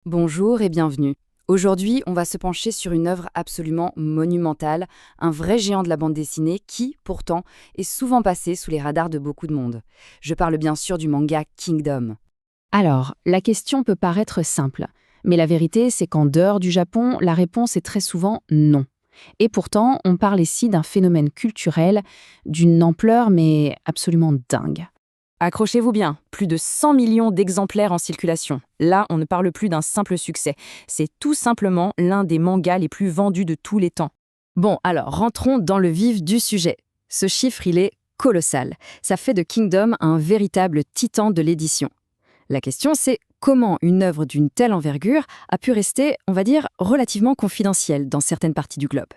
Bonjour et bienvenue. Aujourd'hui, on va se pencher sur une œuvre absolument monumentale, un vrai géant de la bande dessinée qui, pourtant, est souvent passé sous les radars de beaucoup de monde. Je parle bien sûr du manga Kingdom. Alors, la question peut paraître simple, mais la vérité, c'est qu'en dehors du Japon, la réponse est très souvent non. Et pourtant, on parle ici d'un phénomène culturel d'une ampleur mais absolument dingue. Accrochez-vous bien, plus de 100 millions d'exemplaires en circulation. Là, on ne parle plus d'un simple succès. C'est tout simplement l'un des mangas les plus vendus de tous les temps. Bon, alors rentrons dans le vif du sujet. Ce chiffre, il est colossal. Ça fait de Kingdom un véritable titan de l'édition. La question, c'est comment une œuvre d'une telle envergure a pu rester, on va dire, relativement confidentielle dans certaines parties du globe.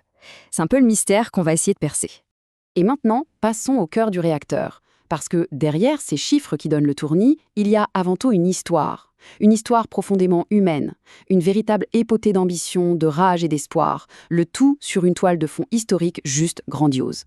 C'est un peu le mystère qu'on va essayer de percer. Et maintenant, passons au cœur du réacteur. Parce que derrière ces chiffres qui donnent le tournis, il y a avant tout une histoire. Une histoire profondément humaine. Une véritable épopée d'ambition, de rage et d'espoir. Le tout sur une toile de fond historique juste grandiose.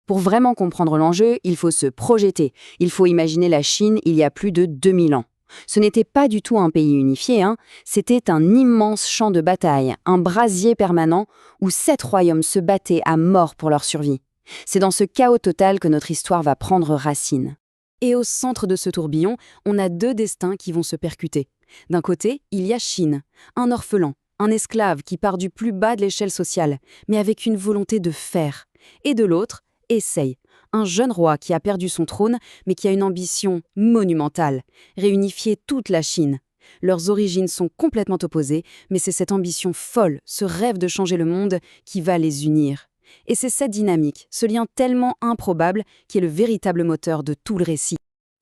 Pour vraiment comprendre l'enjeu, il faut se projeter. Il faut imaginer la Chine il y a plus de 2000 ans. Ce n'était pas du tout un pays unifié, c'était un immense champ de bataille, un brasier permanent où 7 royaumes se battaient à mort pour leur survie. C'est dans ce chaos total que notre histoire va prendre racine. Et au centre de ce tourbillon, on a deux destins qui vont se percuter. D'un côté, il y a Chine, un orphelin, un esclave qui part du plus bas de l'échelle sociale, mais avec une volonté de faire. Et de l'autre, Heisei, un jeune roi qui a perdu son trône, mais qui a une ambition monumentale, réunifier toute la Chine. Leurs origines sont complètement opposées, mais c'est cette ambition folle, ce rêve de changer le monde, qui va les unir. Et c'est cette dynamique, ce lien tellement improbable, qui est le véritable moteur de tout le récit.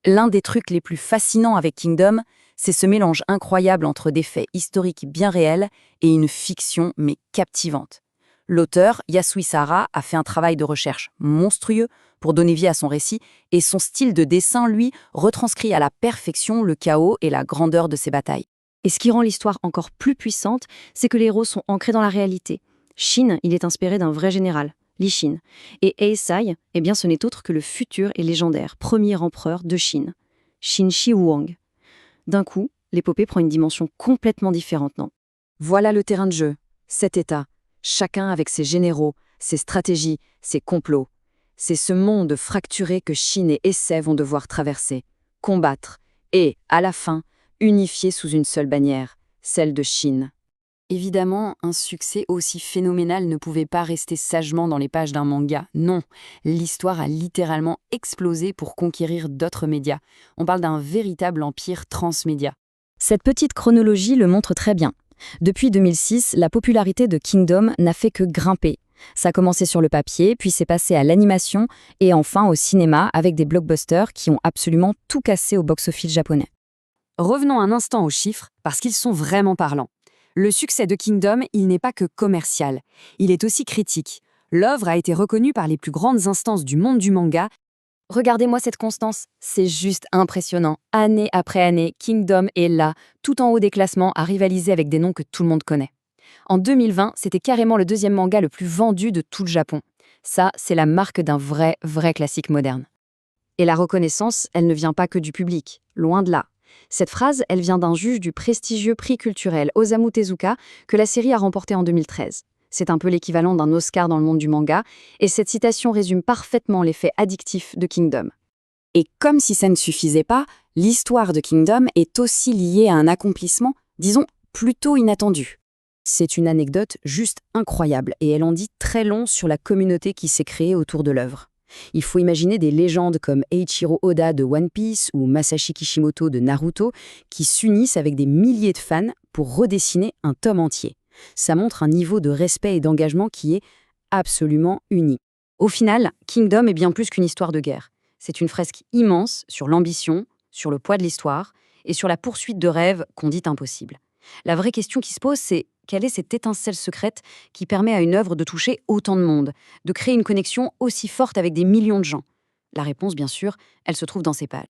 L'un des trucs les plus fascinants avec Kingdom, c'est ce mélange incroyable entre des faits historiques bien réels et une fiction mais captivante. L'auteur, Yasuhisa Hara, a fait un travail de recherche monstrueux pour donner vie à son récit, et son style de dessin, lui, retranscrit à la perfection le chaos et la grandeur de ses batailles. Et ce qui rend l'histoire encore plus puissante, c'est que les héros sont ancrés dans la réalité. Shin, il est inspiré d'un vrai général, Li Shin. Et Heisei, eh bien ce n'est autre que le futur et légendaire premier empereur de Chine, Qin Shi Huang. D'un coup, l'épopée prend une dimension complètement différente, non? Voilà le terrain de jeu, cet état, chacun avec ses généraux, ses stratégies, ses complots. C'est ce monde fracturé que Shin et Heisei vont devoir traverser, combattre, et, à la fin, unifier sous une seule bannière, celle de Chine. Évidemment, un succès aussi phénoménal ne pouvait pas rester sagement dans les pages d'un manga. Non, l'histoire a littéralement explosé pour conquérir d'autres médias. On parle d'un véritable empire transmédia. Cette petite chronologie le montre très bien. Depuis 2006, la popularité de Kingdom n'a fait que grimper. Ça a commencé sur le papier, puis c'est passé à l'animation et enfin au cinéma avec des blockbusters qui ont absolument tout cassé au box-office japonais. Revenons un instant aux chiffres, parce qu'ils sont vraiment parlants. Le succès de Kingdom, il n'est pas que commercial, il est aussi critique. L'œuvre a été reconnue par les plus grandes instances du monde du manga. Regardez-moi cette constance, c'est juste impressionnant. Année après année, Kingdom est là, tout en haut des classements, à rivaliser avec des noms que tout le monde connaît. En 2020, c'était carrément le deuxième manga le plus vendu de tout le Japon. Ça, c'est la marque d'un vrai classique moderne. Et la reconnaissance, elle ne vient pas que du public, loin de là. Cette phrase, elle vient d'un juge du prestigieux prix culturel Osamu Tezuka que la série a remporté en 2013. C'est un peu l'équivalent d'un Oscar dans le monde du manga, et cette citation résume parfaitement l'effet addictif de Kingdom. Et comme si ça ne suffisait pas, l'histoire de Kingdom est aussi liée à un accomplissement, disons, plutôt inattendu. C'est une anecdote juste incroyable, et elle en dit très long sur la communauté qui s'est créée autour de l'œuvre. Il faut imaginer des légendes comme Eiichiro Oda de One Piece ou Masashi Kishimoto de Naruto qui s'unissent avec des milliers de fans pour redessiner un tome entier. Ça montre un niveau de respect et d'engagement qui est absolument unique. Au final, Kingdom est bien plus qu'une histoire de guerre. C'est une fresque immense sur l'ambition, sur le poids de l'histoire et sur la poursuite de rêves qu'on dit impossibles. La vraie question qui se pose, c'est quelle est cette étincelle secrète qui permet à une œuvre de toucher autant de monde, de créer une connexion aussi forte avec des millions de gens? La réponse, bien sûr, elle se trouve dans ces pages.